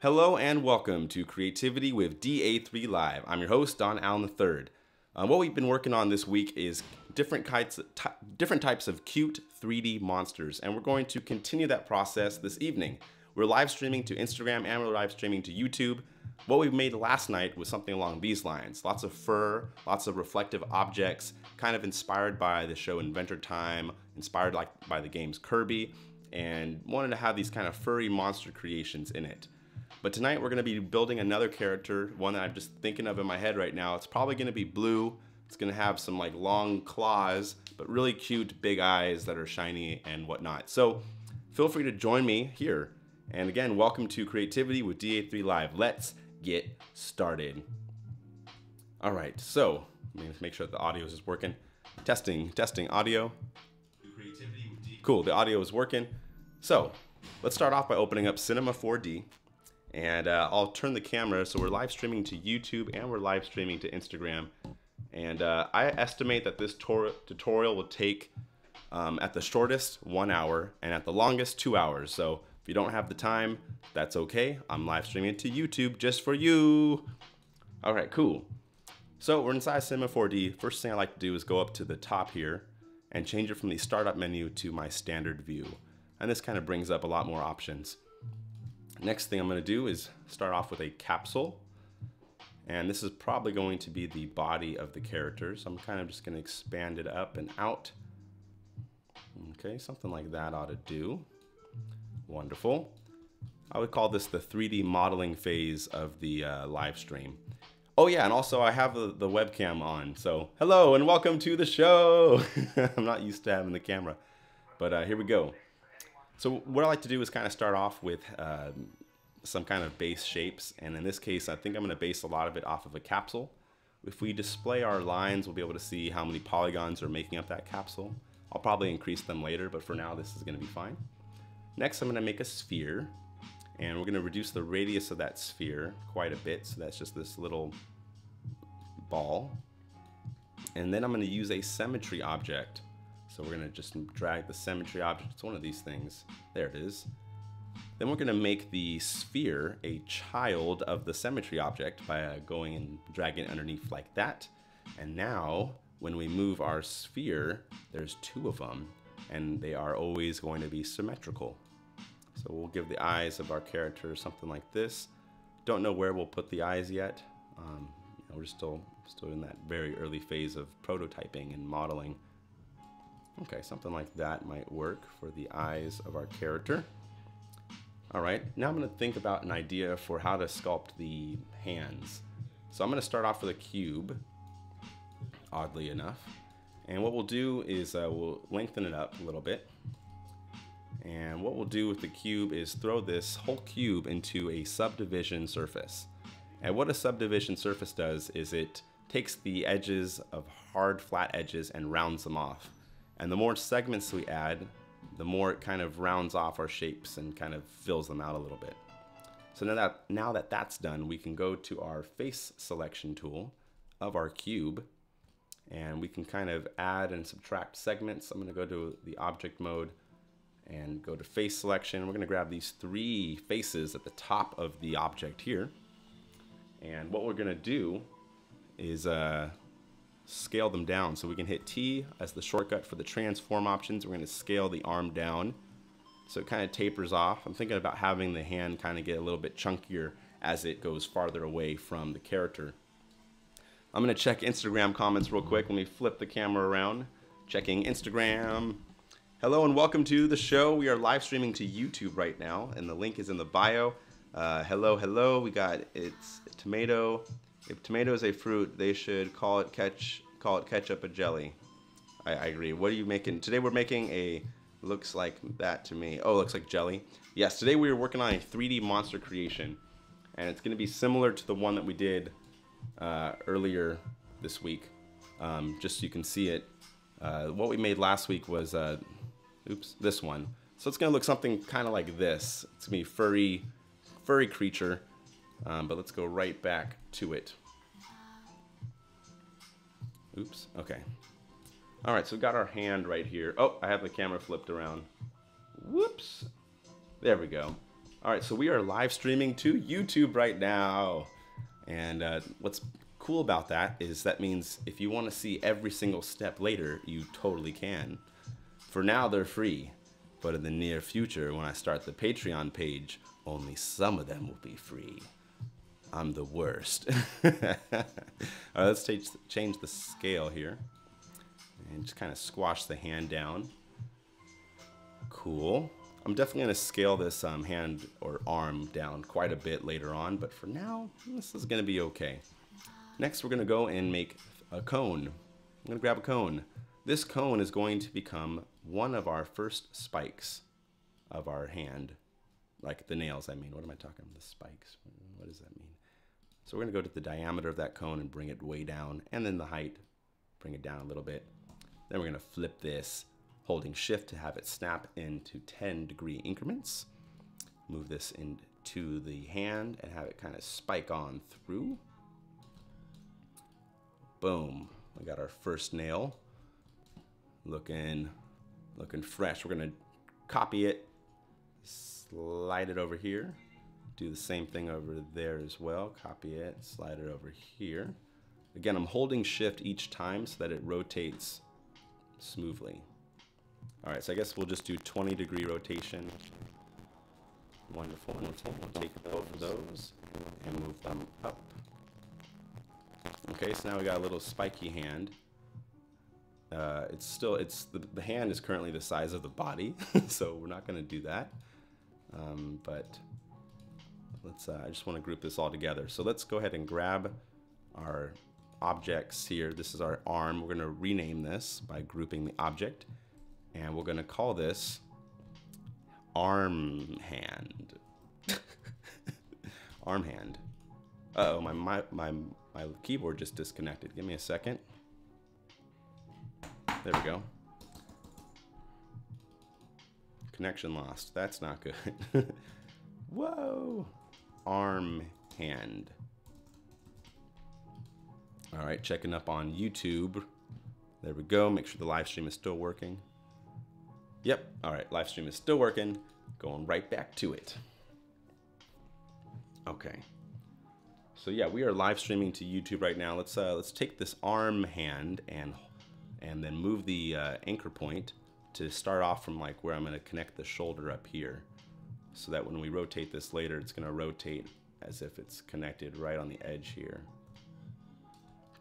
Hello and welcome to Creativity with DA3 Live. I'm your host, Don Allen III. What we've been working on this week is different types of cute 3D monsters, and we're going to continue that process this evening. We're live streaming to Instagram and we're live streaming to YouTube. What we made last night was something along these lines. Lots of fur, lots of reflective objects, kind of inspired by the show Inventor Time, inspired by the games Kirby, and wanted to have these kind of furry monster creations in it. But tonight we're going to be building another character, one that I'm just thinking of in my head right now. It's probably going to be blue. It's going to have some like long claws, but really cute big eyes that are shiny and whatnot. So feel free to join me here. And again, welcome to Creativity with DA3 Live. Let's get started. All right, so let me make sure that the audio is working. Testing audio. Cool, the audio is working. So let's start off by opening up Cinema 4D. And I'll turn the camera, so we're live streaming to YouTube and we're live streaming to Instagram. And I estimate that this tutorial will take, at the shortest, 1 hour, and at the longest, 2 hours. So if you don't have the time, that's okay. I'm live streaming it to YouTube just for you. All right, cool. So we're inside Cinema 4D. First thing I like to do is go up to the top here and change it from the startup menu to my standard view. And this kind of brings up a lot more options. Next thing I'm going to do is start off with a capsule, and this is probably going to be the body of the character, so I'm kind of just going to expand it up and out. Okay, something like that ought to do. Wonderful. I would call this the 3D modeling phase of the live stream. Oh yeah, and also I have the webcam on, so hello and welcome to the show. I'm not used to having the camera, but here we go. So what I like to do is kind of start off with some kind of base shapes, and in this case I think I'm going to base a lot of it off of a capsule. If we display our lines, we'll be able to see how many polygons are making up that capsule. I'll probably increase them later, but for now this is going to be fine. Next I'm going to make a sphere, and we're going to reduce the radius of that sphere quite a bit, so that's just this little ball. And then I'm going to use a symmetry object. So we're going to just drag the symmetry object. It's one of these things. There it is. Then we're going to make the sphere a child of the symmetry object by going and dragging it underneath like that. And now when we move our sphere, there's two of them, and they are always going to be symmetrical. So we'll give the eyes of our character something like this. Don't know where we'll put the eyes yet. We're still in that very early phase of prototyping and modeling. Okay, something like that might work for the eyes of our character. All right, now I'm going to think about an idea for how to sculpt the hands. So I'm going to start off with a cube, oddly enough. And what we'll do is we'll lengthen it up a little bit. And what we'll do with the cube is throw this whole cube into a subdivision surface. And what a subdivision surface does is it takes the edges of hard, flat edges and rounds them off. And the more segments we add, the more it kind of rounds off our shapes and kind of fills them out a little bit. So now that that's done, we can go to our face selection tool of our cube, and we can kind of add and subtract segments. I'm going to go to the object mode and go to face selection. We're going to grab these three faces at the top of the object here. And what we're going to do is scale them down. So we can hit T as the shortcut for the transform options. We're going to scale the arm down so it kind of tapers off. I'm thinking about having the hand kind of get a little bit chunkier as it goes farther away from the character. I'm going to check Instagram comments real quick. Let me flip the camera around. Checking Instagram. Hello and welcome to the show. We are live streaming to YouTube right now, and the link is in the bio. Hello. We got it's tomato. If tomato is a fruit, they should call it ketchup a jelly. I agree. What are you making? Today we're making a, looks like that to me. Oh, looks like jelly. Yes, today we were working on a 3D monster creation. And it's going to be similar to the one that we did earlier this week. Just so you can see it. What we made last week was, this one. So it's going to look something kind of like this. It's going to be furry creature. But let's go right back to it. Oops, okay. All right, so we've got our hand right here. Oh, I have the camera flipped around. Whoops. There we go. All right, so we are live streaming to YouTube right now. And what's cool about that is that means if you want to see every single step later, you totally can. For now, they're free. But in the near future, when I start the Patreon page, only some of them will be free. I'm the worst. All right, let's change the scale here. And just kind of squash the hand down. Cool. I'm definitely going to scale this hand or arm down quite a bit later on, but for now, this is going to be okay. Next, we're going to go and make a cone. I'm going to grab a cone. This cone is going to become one of our first spikes of our hand. Like the nails, I mean. What am I talking about? The spikes. What does that mean? So we're going to go to the diameter of that cone and bring it way down, and then the height, bring it down a little bit. Then we're going to flip this, holding shift to have it snap into 10-degree increments. Move this into the hand and have it kind of spike on through. Boom. We got our first nail. Looking fresh. We're going to copy it, slide it over here. Do the same thing over there as well. Copy it, slide it over here. Again, I'm holding shift each time so that it rotates smoothly. All right, so I guess we'll just do 20-degree rotation. Wonderful. We'll take both of those and move them up. Okay, so now we got a little spiky hand. The hand is currently the size of the body, so we're not going to do that. But let's. I just want to group this all together. So let's go ahead and grab our objects here. This is our arm. We're going to rename this by grouping the object. And we're going to call this arm hand. Arm hand. Uh-oh, my keyboard just disconnected. Give me a second. There we go. Connection lost. That's not good. Whoa. Arm hand. All right, checking up on YouTube. There we go. Make sure the live stream is still working. Yep. All right. Live stream is still working. Going right back to it. Okay. So yeah, we are live streaming to YouTube right now. Let's take this arm hand and then move the anchor point to start off from like where I'm going to connect the shoulder up here, so that when we rotate this later, it's going to rotate as if it's connected right on the edge here.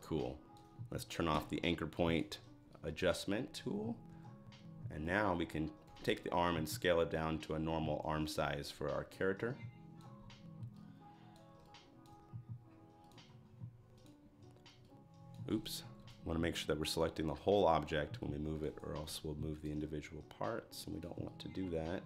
Cool. Let's turn off the anchor point adjustment tool. And now we can take the arm and scale it down to a normal arm size for our character. Oops. Want to make sure that we're selecting the whole object when we move it, or else we'll move the individual parts, and we don't want to do that.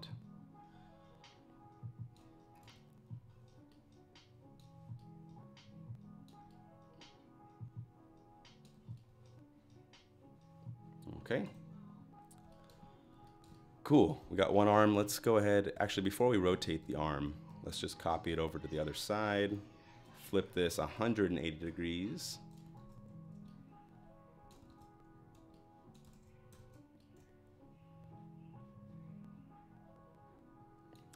Okay. Cool, we got one arm. Let's go ahead, actually before we rotate the arm, let's just copy it over to the other side. Flip this 180 degrees.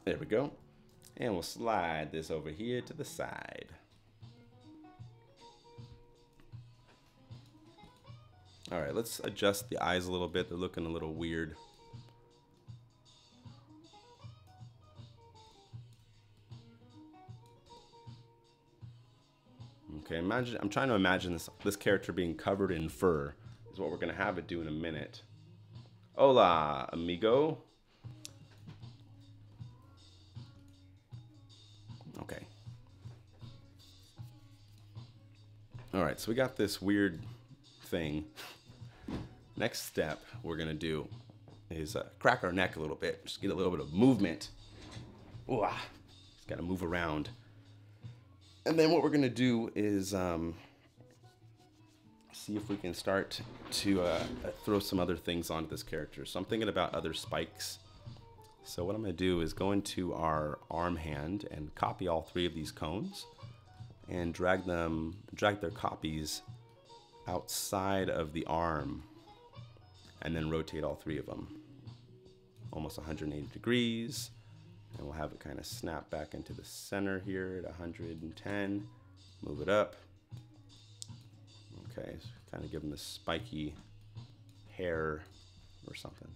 There we go. And we'll slide this over here to the side. All right, let's adjust the eyes a little bit. They're looking a little weird. Okay, I'm trying to imagine this character being covered in fur is what we're gonna have it do in a minute. Hola, amigo. Okay. All right, so we got this weird thing. Next step we're gonna do is crack our neck a little bit, just get a little bit of movement. Ooh, just gotta move around. And then what we're gonna do is see if we can start to throw some other things onto this character. So I'm thinking about other spikes. So what I'm gonna do is go into our arm hand and copy all three of these cones and drag their copies outside of the arm, and then rotate all three of them almost 180 degrees. And we'll have it kind of snap back into the center here at 110. Move it up. Okay, so kind of give him this spiky hair or something.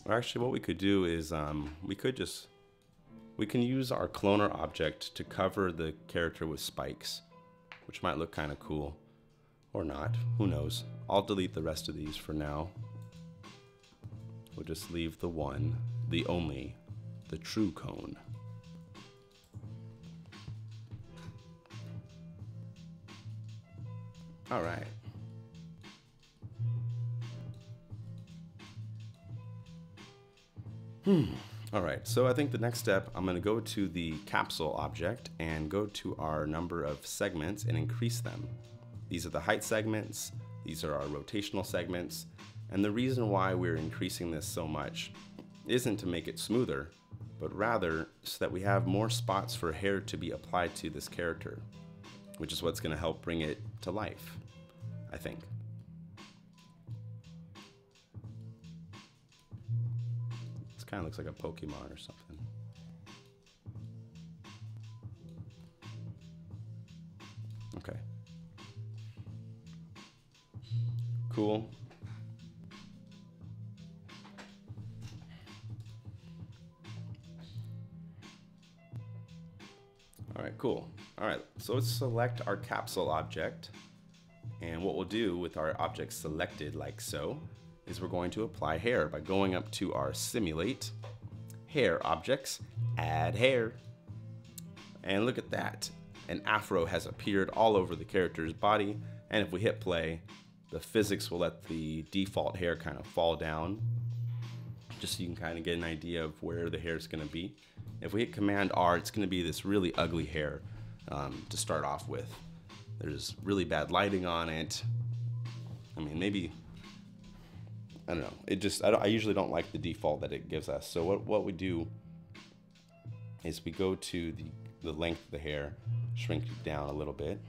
Or actually what we could do is we can use our cloner object to cover the character with spikes, which might look kind of cool. Or not, who knows. I'll delete the rest of these for now. We'll just leave the one, the only, the true cone. All right. All right, so I think the next step, I'm gonna go to the capsule object and go to our number of segments and increase them. These are the height segments, these are our rotational segments, and the reason why we're increasing this so much isn't to make it smoother, but rather so that we have more spots for hair to be applied to this character, which is what's gonna help bring it to life, I think. Kind of looks like a Pokemon or something. Okay. Cool. All right, cool. All right, so let's select our capsule object. And what we'll do with our object selected like so is we're going to apply hair by going up to our simulate, hair objects, add hair. And look at that. An afro has appeared all over the character's body. And if we hit play, the physics will let the default hair kind of fall down, just so you can kind of get an idea of where the hair is going to be. If we hit Command R, it's going to be this really ugly hair to start off with. There's really bad lighting on it. I mean, maybe, I don't know. I usually don't like the default that it gives us. So what we do is we go to the length of the hair, shrink it down a little bit.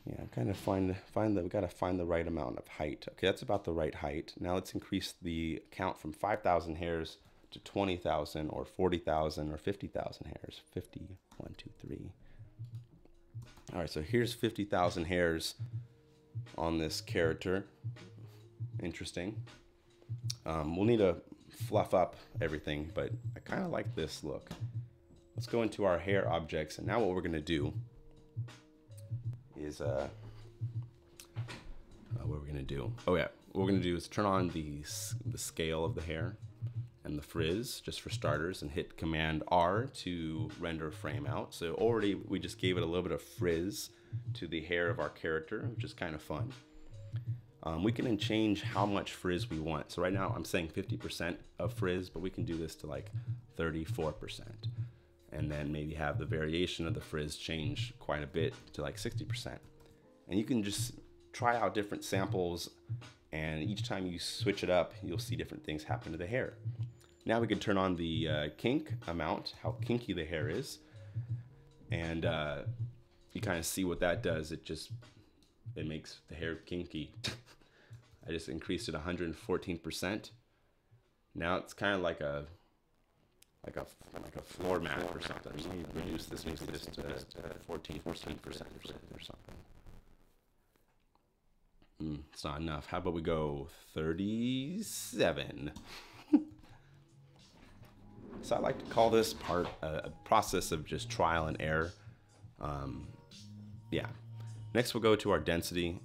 Yeah, kind of find that we gotta find the right amount of height. Okay, that's about the right height. Now let's increase the count from 5,000 hairs to 20,000 or 40,000 or 50,000 hairs. 50, 1, 2, 3. All right, so here's 50,000 hairs on this character. Interesting. We'll need to fluff up everything, but I kind of like this look. Let's go into our hair objects, and now what we're gonna do is what we're gonna do. Oh yeah, what we're gonna do is turn on the scale of the hair and the frizz, just for starters, and hit Command R to render frame out. So already we just gave it a little bit of frizz to the hair of our character, which is kind of fun. We can then change how much frizz we want. So right now I'm saying 50% of frizz, but we can do this to like 34%. And then maybe have the variation of the frizz change quite a bit to like 60%. And you can just try out different samples, and each time you switch it up, you'll see different things happen to the hair. Now we can turn on the kink amount, how kinky the hair is. And you kind of see what that does. It makes the hair kinky. I just increased it 114%. Now it's kind of like a floor mat or something. Reduce this to 14% or something. It's not enough. How about we go 37? So I like to call this part a process of just trial and error. Yeah. Next we'll go to our density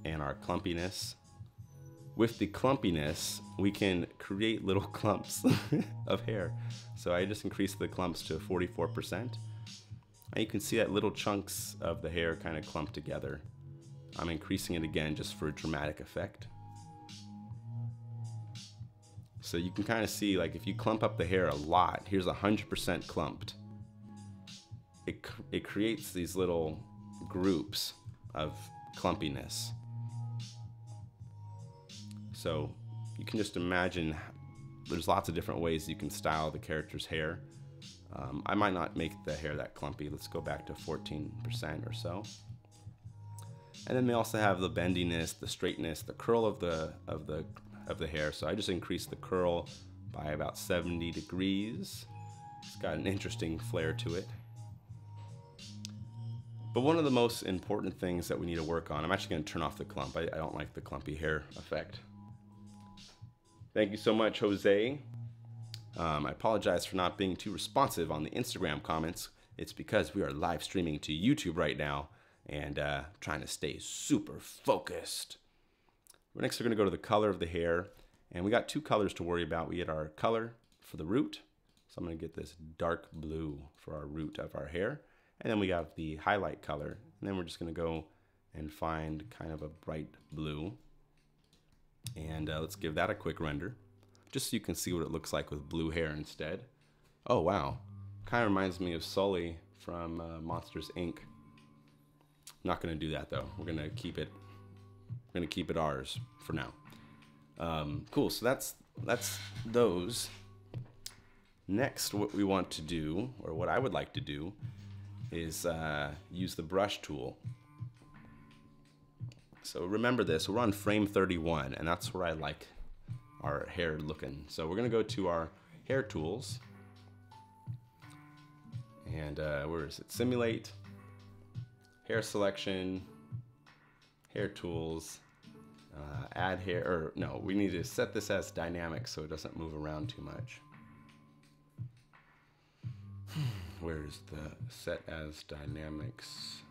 and our clumpiness. With the clumpiness, we can create little clumps of hair. So I just increased the clumps to 44%. And you can see that little chunks of the hair kind of clump together. I'm increasing it again just for a dramatic effect. So you can kind of see, like, if you clump up the hair a lot, here's 100% clumped. It creates these little groups of clumpiness. So you can just imagine there's lots of different ways you can style the character's hair. I might not make the hair that clumpy. Let's go back to 14% or so. And then they also have the bendiness, the straightness, the curl of the hair. So I just increased the curl by about 70 degrees. It's got an interesting flair to it. But one of the most important things that we need to work on, I'm actually going to turn off the clump. I don't like the clumpy hair effect. Thank you so much, Jose. I apologize for not being too responsive on the Instagram comments. It's because we are live streaming to YouTube right now and trying to stay super focused. Next, we're going to go to the color of the hair. And we got two colors to worry about. We get our color for the root. So I'm going to get this dark blue for our root of our hair. And then we have the highlight color. And then we're just going to go and find kind of a bright blue. And let's give that a quick render, just so you can see what it looks like with blue hair instead. Oh, wow. Kind of reminds me of Sully from Monsters, Inc. I'm not going to do that, though. We're going to keep it ours for now. Cool, so that's those. Next, what we want to do, or what I would like to do, is use the brush tool. So remember this, we're on frame 31, and that's where I like our hair looking. So we're gonna go to our hair tools, and where is it? Simulate, hair selection, hair tools, add hair, or no, we need to set this as dynamic so it doesn't move around too much. Where's the set as dynamics?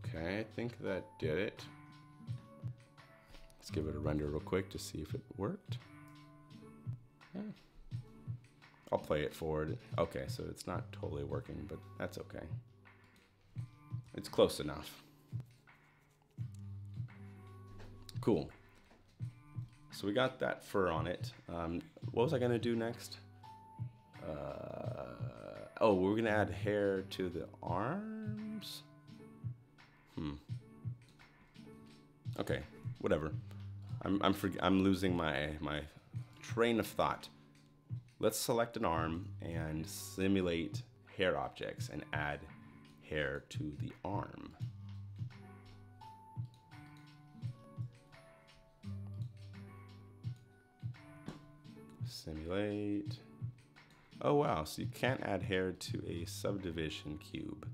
Okay, I think that did it. Let's give it a render real quick to see if it worked. Yeah. I'll play it forward. Okay, so it's not totally working, but that's okay. It's close enough. Cool. So we got that fur on it. What was I gonna do next? Oh, we're gonna add hair to the arms? Okay, whatever. I'm losing my train of thought. Let's select an arm and simulate hair objects and add hair to the arm. Simulate. Oh wow, so you can't add hair to a subdivision cube.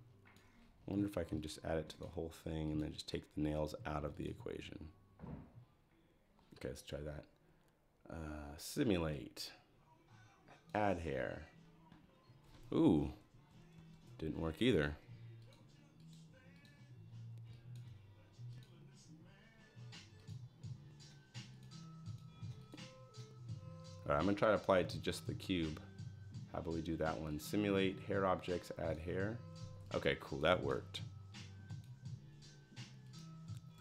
I wonder if I can just add it to the whole thing and then just take the nails out of the equation. Okay, let's try that. Simulate. Add hair. Ooh, didn't work either. All right, I'm gonna try to apply it to just the cube. How about we do that one? Simulate hair objects, add hair. Okay, cool, that worked.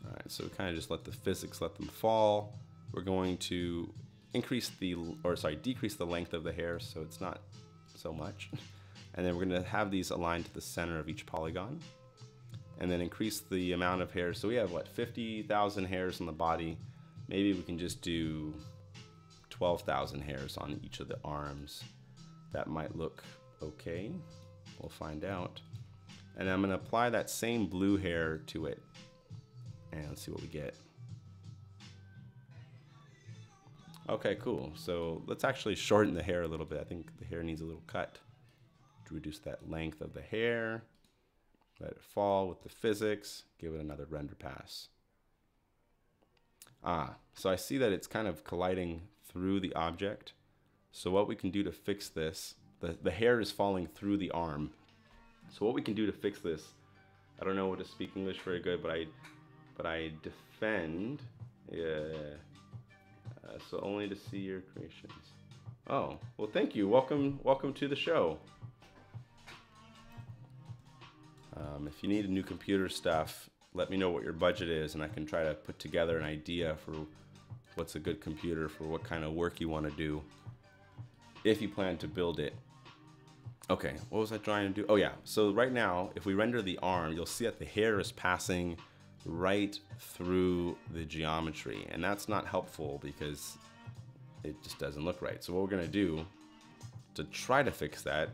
All right, so we kind of just let the physics let them fall. We're going to decrease the length of the hair so it's not so much. And then we're gonna have these aligned to the center of each polygon. And then increase the amount of hair. So we have what, 50,000 hairs on the body. Maybe we can just do 12,000 hairs on each of the arms. That might look okay. We'll find out. And I'm gonna apply that same blue hair to it. And let's see what we get. Okay, cool. So let's actually shorten the hair a little bit. I think the hair needs a little cut to reduce that length of the hair. Let it fall with the physics. Give it another render pass. So I see that it's kind of colliding through the object. So what we can do to fix this, the hair is falling through the arm. So what we can do to fix this, I don't know how to speak English very good, but I defend, so only to see your creations. Oh, well thank you, welcome to the show. If you need new computer stuff, let me know what your budget is and I can try to put together an idea for what's a good computer for what kind of work you want to do, if you plan to build it. Okay, what was I trying to do? Oh yeah, so right now, if we render the arm, you'll see that the hair is passing right through the geometry, and that's not helpful because it just doesn't look right. So what we're gonna do to try to fix that,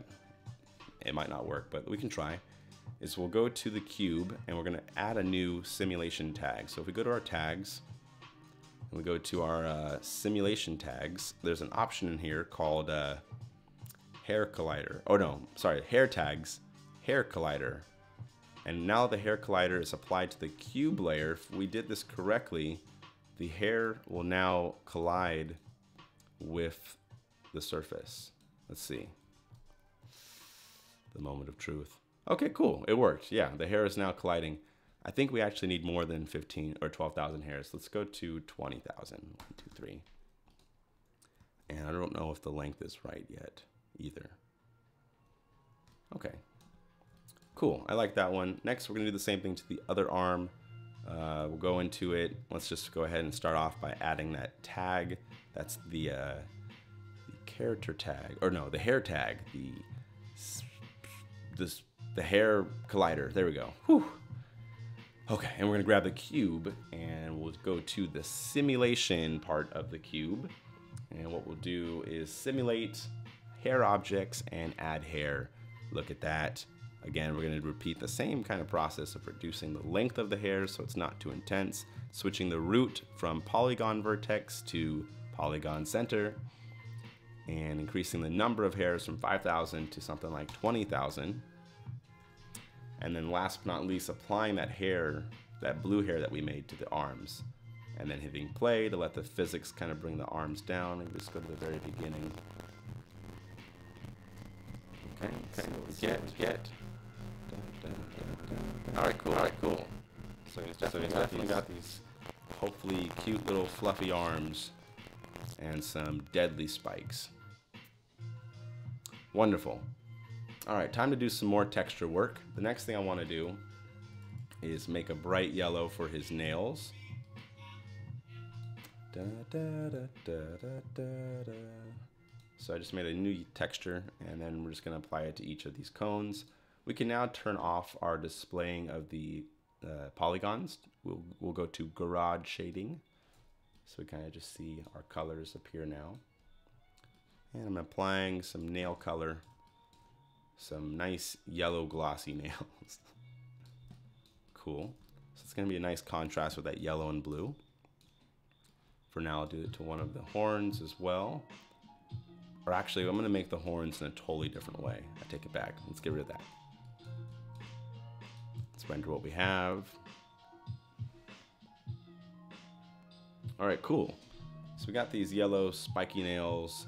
it might not work, but we can try, is we'll go to the cube and we're gonna add a new simulation tag. So if we go to our tags, and we go to our simulation tags, there's an option in here called hair collider. Oh no, sorry, hair tags, hair collider. And now the hair collider is applied to the cube layer. If we did this correctly, the hair will now collide with the surface. Let's see. The moment of truth. Okay, cool. It worked. Yeah, the hair is now colliding. I think we actually need more than 15 or 12,000 hairs. Let's go to 20,000. 1, 2, 3. And I don't know if the length is right yet either. Okay. Cool. I like that one. Next, we're going to do the same thing to the other arm. We'll go into it. Let's just go ahead and start off by adding that tag. That's the character tag, or no, the hair tag. The hair collider. There we go. Whew. Okay, and we're gonna grab the cube and we'll go to the simulation part of the cube. And what we'll do is simulate hair objects and add hair. Look at that. Again, we're gonna repeat the same kind of process of reducing the length of the hair so it's not too intense, switching the root from polygon vertex to polygon center, and increasing the number of hairs from 5,000 to something like 20,000. And then last but not least, applying that hair, that blue hair that we made to the arms. And then hitting play to let the physics kind of bring the arms down. And just go to the very beginning. Okay, get. Alright, cool. So he's definitely got these hopefully cute little fluffy arms and some deadly spikes. Wonderful. All right, time to do some more texture work. The next thing I want to do is make a bright yellow for his nails. So I just made a new texture, and then we're just going to apply it to each of these cones. We can now turn off our displaying of the polygons. We'll go to garage shading, so we kind of just see our colors appear now. And I'm applying some nail color. Some nice yellow glossy nails. Cool. So it's going to be a nice contrast with that yellow and blue. For now, I'll do it to one of the horns as well. Or actually, I'm going to make the horns in a totally different way. I take it back. Let's get rid of that. Let's render what we have. All right, cool. So we got these yellow spiky nails.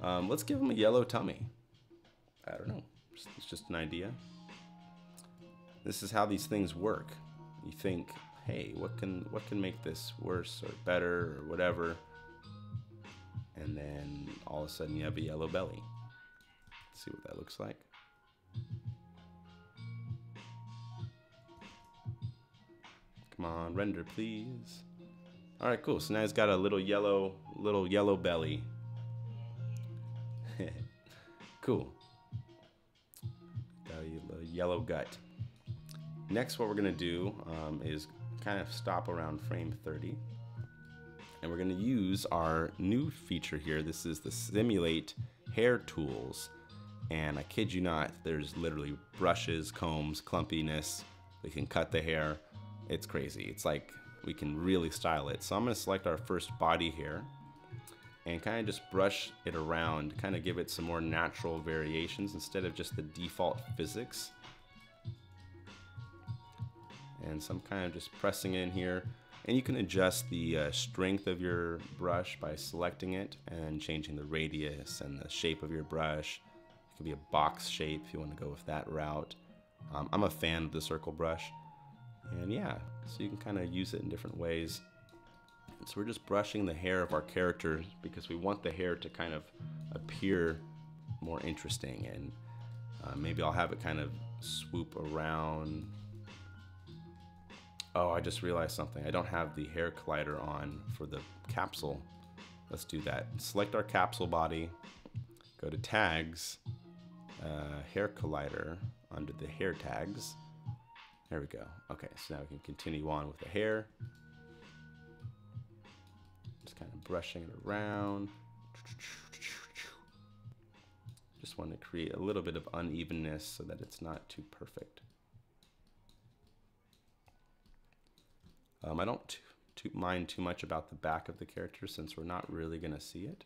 Let's give them a yellow tummy. I don't know, it's just an idea. This is how these things work. You think, hey, what can make this worse or better or whatever, and then all of a sudden you have a yellow belly. Let's see what that looks like. Come on, render please. All right, cool. So now it's got a little yellow belly. Cool. Yellow gut. Next, what we're going to do is kind of stop around frame 30. And we're going to use our new feature here. This is the simulate hair tools. And I kid you not, there's literally brushes, combs, clumpiness. We can cut the hair. It's crazy. It's like we can really style it. So I'm going to select our first body hair and kind of just brush it around, kind of give it some more natural variations instead of just the default physics. And some kind of just pressing in here. And you can adjust the strength of your brush by selecting it and changing the radius and the shape of your brush. It could be a box shape if you want to go with that route. I'm a fan of the circle brush. And yeah, so you can kind of use it in different ways. So we're just brushing the hair of our character because we want the hair to kind of appear more interesting. And maybe I'll have it kind of swoop around. Oh, I just realized something. I don't have the hair collider on for the capsule. Let's do that. Select our capsule body, go to tags, hair collider under the hair tags. There we go. Okay, so now we can continue on with the hair. Just kind of brushing it around. Just want to create a little bit of unevenness so that it's not too perfect. I don't mind too much about the back of the character since we're not really going to see it.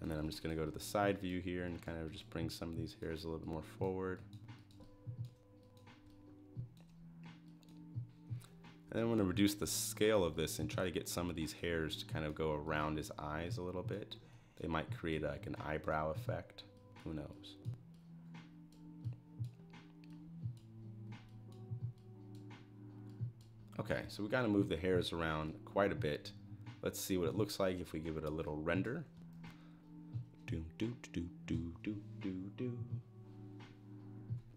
And then I'm just going to go to the side view here and kind of just bring some of these hairs a little bit more forward. And then I'm going to reduce the scale of this and try to get some of these hairs to kind of go around his eyes a little bit. They might create like an eyebrow effect. Who knows? Okay, so we got to move the hairs around quite a bit. Let's see what it looks like if we give it a little render.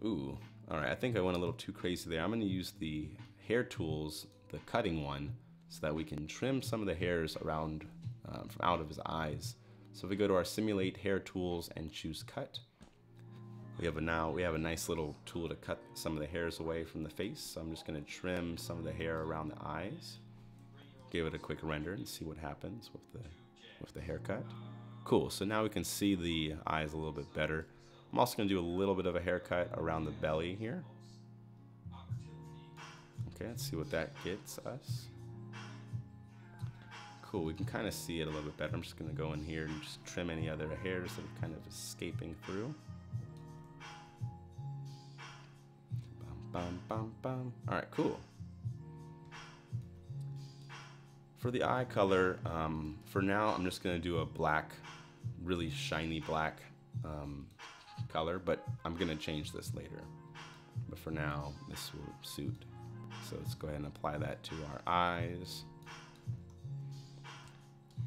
Ooh, all right, I think I went a little too crazy there. I'm going to use the hair tools, the cutting one, so that we can trim some of the hairs around from out of his eyes. So if we go to our simulate hair tools and choose cut, we have a nice little tool to cut some of the hairs away from the face. So I'm just going to trim some of the hair around the eyes, give it a quick render and see what happens with the haircut. Cool, so now we can see the eyes a little bit better. I'm also going to do a little bit of a haircut around the belly here. Okay, let's see what that gets us. Cool, we can kind of see it a little bit better. I'm just going to go in here and just trim any other hairs that are kind of escaping through. Bum, bum, bum. All right, cool. For the eye color, for now, I'm just going to do a black, really shiny black color, but I'm going to change this later. But for now, this will suit. So let's go ahead and apply that to our eyes.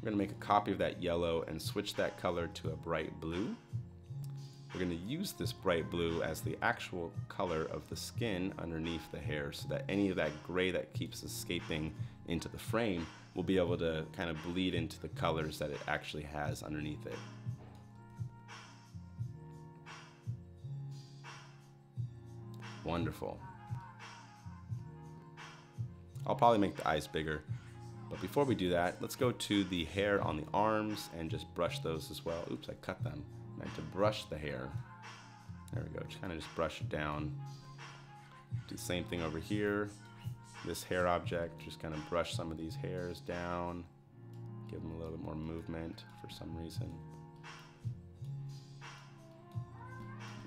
We're going to make a copy of that yellow and switch that color to a bright blue. We're going to use this bright blue as the actual color of the skin underneath the hair so that any of that gray that keeps escaping into the frame will be able to kind of bleed into the colors that it actually has underneath it. Wonderful. I'll probably make the eyes bigger, but before we do that, let's go to the hair on the arms and just brush those as well. Oops, I cut them. I meant to brush the hair. There we go, just kind of just brush it down. Do the same thing over here. This hair object, just kind of brush some of these hairs down. Give them a little bit more movement for some reason.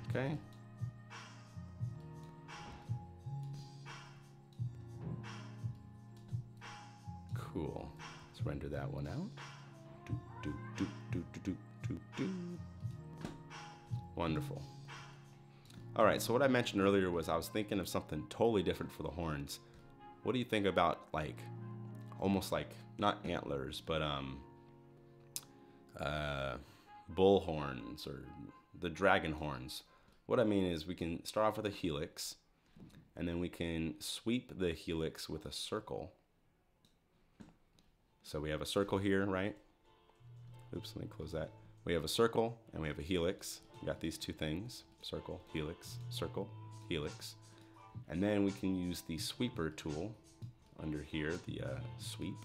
Okay. Cool. Let's render that one out. Do, do, do, do, do, do, do. Wonderful. All right, so what I mentioned earlier was I was thinking of something totally different for the horns. What do you think about like, almost like, not antlers, but bull horns or the dragon horns? What I mean is we can start off with a helix, and then we can sweep the helix with a circle. So we have a circle here, right? Oops, let me close that. We have a circle and we have a helix. We got these two things, circle, helix, helix. And then we can use the sweeper tool under here, the sweep.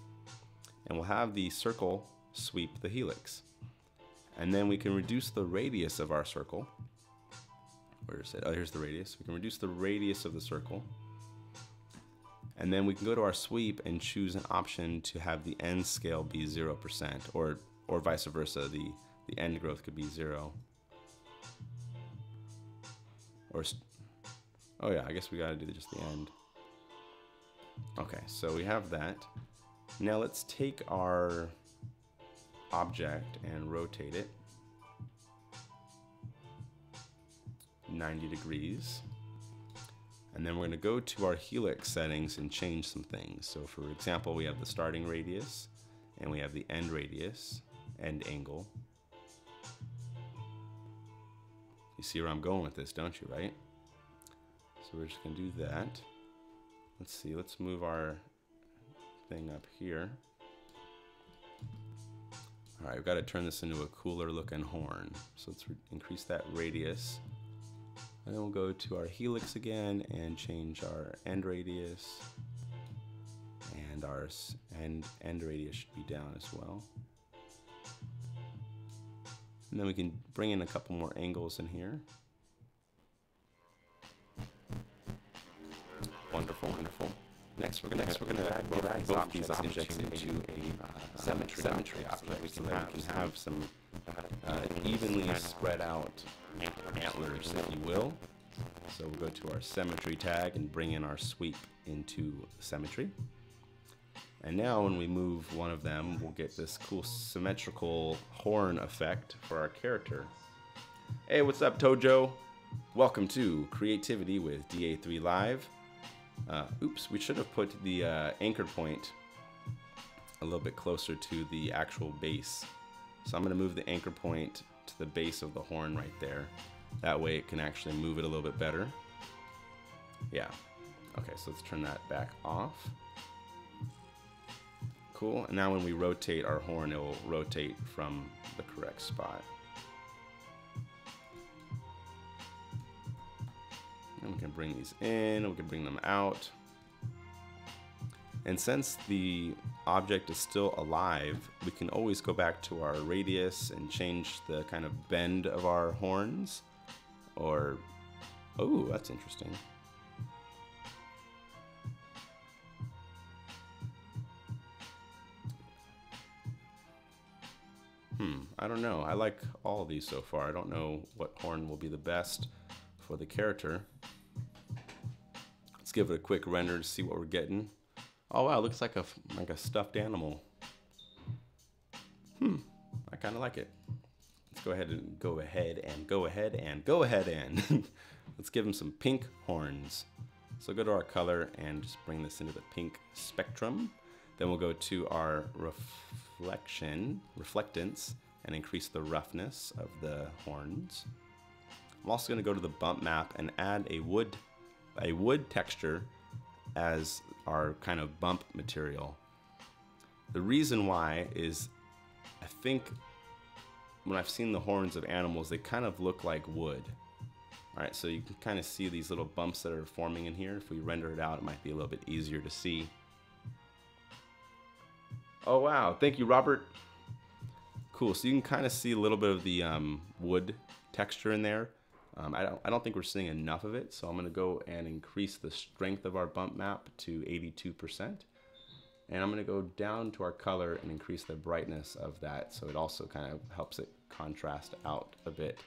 And we'll have the circle sweep the helix. And then we can reduce the radius of our circle. Where is it? Oh, here's the radius. We can reduce the radius of the circle. And then we can go to our sweep and choose an option to have the end scale be 0%, or vice versa. The end growth could be 0. Or, oh yeah, I guess we gotta do just the end. Okay, so we have that. Now let's take our object and rotate it 90 degrees. And then we're going to go to our helix settings and change some things. So for example, we have the starting radius and we have the end radius, end angle. You see where I'm going with this, don't you, right? So we're just going to do that. Let's see, let's move our thing up here. All right, we've got to turn this into a cooler looking horn. So let's increase that radius. And then we'll go to our helix again and change our end radius And our end radius should be down as well. And then we can bring in a couple more angles in here. Wonderful, wonderful. Next, we're gonna drag both these objects into a symmetry object, so that we can have some evenly spread out antlers, if you will. So we'll go to our symmetry tag and bring in our sweep into symmetry. And now when we move one of them, we'll get this cool symmetrical horn effect for our character. Hey, what's up, Tojo? Welcome to Creativity with DA3 Live. Oops, we should have put the anchor point a little bit closer to the actual base. So I'm going to move the anchor point to the base of the horn right there. That way it can actually move it a little bit better. Yeah. Okay, so let's turn that back off. Cool, and now when we rotate our horn, it will rotate from the correct spot. And we can bring these in, we can bring them out. And since the object is still alive, we can always go back to our radius and change the kind of bend of our horns. Or, oh, that's interesting. I don't know. I like all of these so far. I don't know what horn will be the best for the character. Let's give it a quick render to see what we're getting. Oh wow, it looks like a stuffed animal. I kind of like it. Let's go ahead and let's give him some pink horns. So go to our color and just bring this into the pink spectrum. Then we'll go to our reflectance, and increase the roughness of the horns. I'm also going to go to the bump map and add a wood texture as our kind of bump material. The reason why is I think when I've seen the horns of animals, they kind of look like wood. Alright, so you can kind of see these little bumps that are forming in here. If we render it out, it might be a little bit easier to see. Oh wow, thank you, Robert. Cool, so you can kind of see a little bit of the wood texture in there. I don't think we're seeing enough of it, so I'm going to go and increase the strength of our bump map to 82%. And I'm going to go down to our color and increase the brightness of that, so it also kind of helps it contrast out a bit.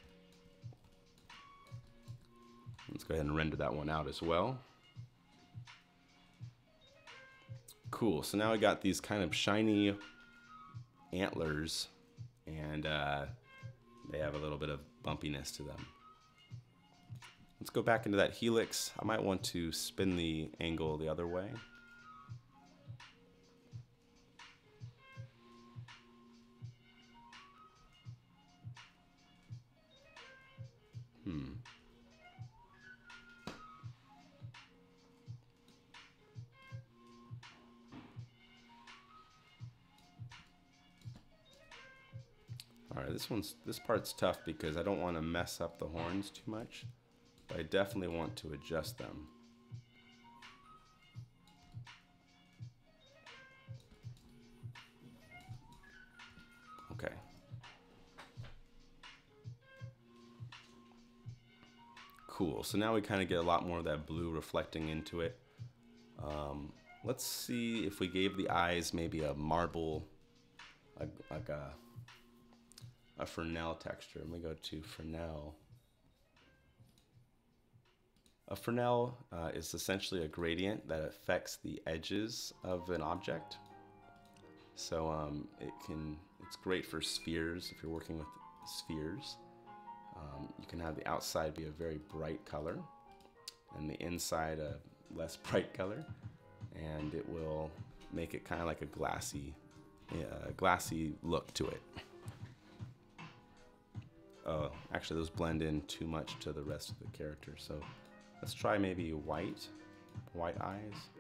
Let's go ahead and render that one out as well. Cool, so now we got these kind of shiny antlers, and they have a little bit of bumpiness to them. Let's go back into that helix. I might want to spin the angle the other way. Alright, this part's tough because I don't want to mess up the horns too much, but I definitely want to adjust them. Okay. Cool, so now we kind of get a lot more of that blue reflecting into it. Let's see if we gave the eyes maybe a marble, like a Fresnel texture. Let me go to Fresnel. A Fresnel is essentially a gradient that affects the edges of an object. So it's great for spheres if you're working with spheres. You can have the outside be a very bright color and the inside a less bright color, and it will make it kind of like a glassy look to it. Actually, those blend in too much to the rest of the character, so let's try maybe white eyes.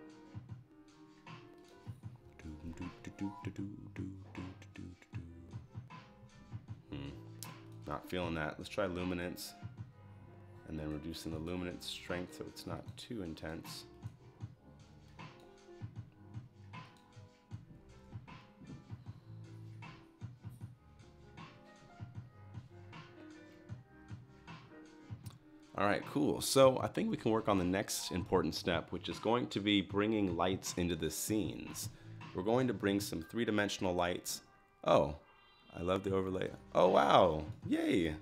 Not feeling that. Let's try luminance, and then reducing the luminance strength so it's not too intense. All right, cool. So I think we can work on the next important step, which is going to be bringing lights into the scenes. We're going to bring some three-dimensional lights. Oh, I love the overlay. Oh, wow. Yay.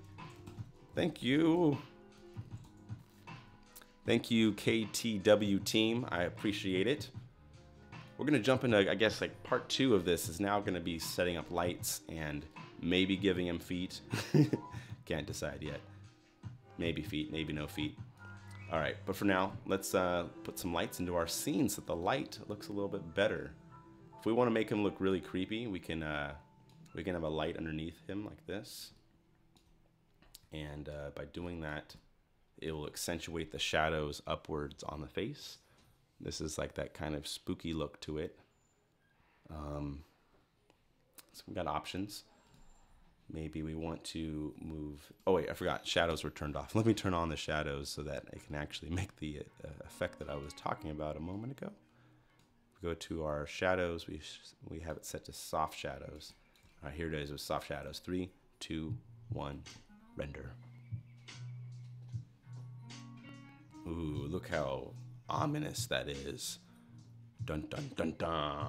Thank you. Thank you, KTW team. I appreciate it. We're going to jump into, I guess, like part 2 of this is now going to be setting up lights and maybe giving him feet. Can't decide yet. Maybe feet, maybe no feet. All right, but for now, let's put some lights into our scene so that the light looks a little bit better. If we want to make him look really creepy, we can have a light underneath him like this. And by doing that, it will accentuate the shadows upwards on the face. This is like that kind of spooky look to it. So we've got options. Maybe we want to move... Oh wait, I forgot. Shadows were turned off. Let me turn on the shadows so that I can actually make the effect that I was talking about a moment ago. We go to our shadows. We have it set to soft shadows. All right, here it is with soft shadows. 3, 2, 1, render. Ooh, look how ominous that is. Dun dun dun dun.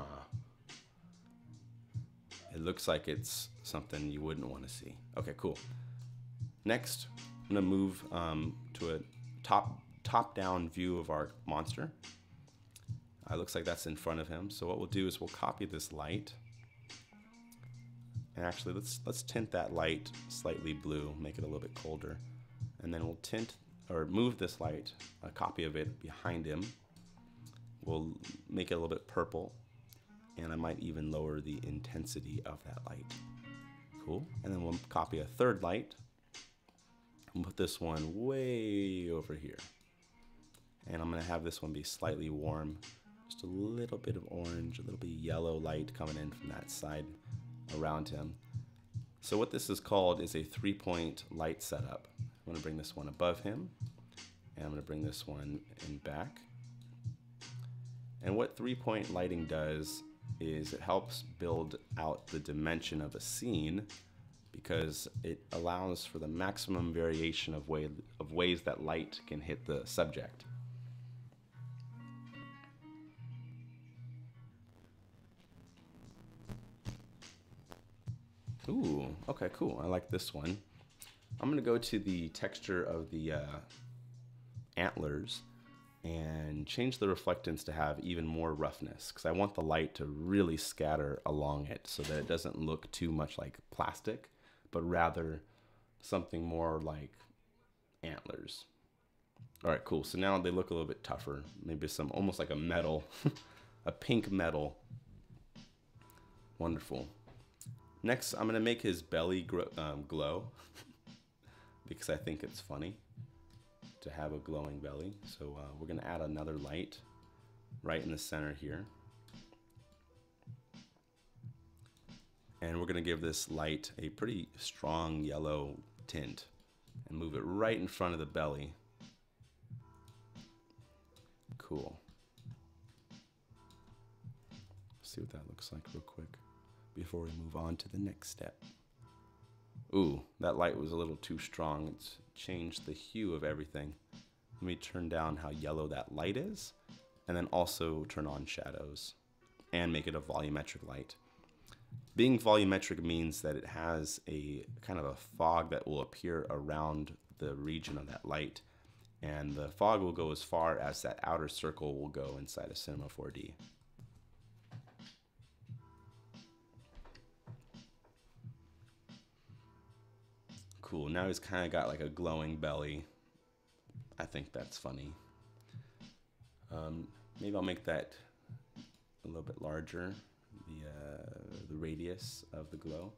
It looks like it's something you wouldn't want to see. Okay, cool. Next, I'm gonna move to a top-down view of our monster. It looks like that's in front of him. So what we'll do is we'll copy this light. And actually, let's tint that light slightly blue, make it a little bit colder. And then we'll tint or move this light, a copy of it behind him. We'll make it a little bit purple, and I might even lower the intensity of that light. Cool. And then we'll copy a third light and put this one way over here. And I'm gonna have this one be slightly warm, just a little bit of orange, a little bit of yellow light coming in from that side around him. So what this is called is a 3-point light setup. I'm gonna bring this one above him, and I'm gonna bring this one in back. And what 3-point lighting does is it helps build out the dimension of a scene because it allows for the maximum variation of ways that light can hit the subject. Ooh, okay, cool. I like this one. I'm gonna go to the texture of the antlers and change the reflectance to have even more roughness because I want the light to really scatter along it so that it doesn't look too much like plastic, but rather something more like antlers. All right, cool. So now they look a little bit tougher, maybe some almost like a metal, a pink metal. Wonderful. Next, I'm gonna make his belly glow because I think it's funny to have a glowing belly. So we're gonna add another light right in the center here. And we're gonna give this light a pretty strong yellow tint and move it right in front of the belly. Cool. See what that looks like real quick before we move on to the next step. Ooh, that light was a little too strong. It's changed the hue of everything. Let me turn down how yellow that light is, and then also turn on shadows and make it a volumetric light. Being volumetric means that it has a kind of a fog that will appear around the region of that light, and the fog will go as far as that outer circle will go inside of Cinema 4D. Cool, now he's kind of got like a glowing belly. I think that's funny. Maybe I'll make that a little bit larger, the radius of the glow.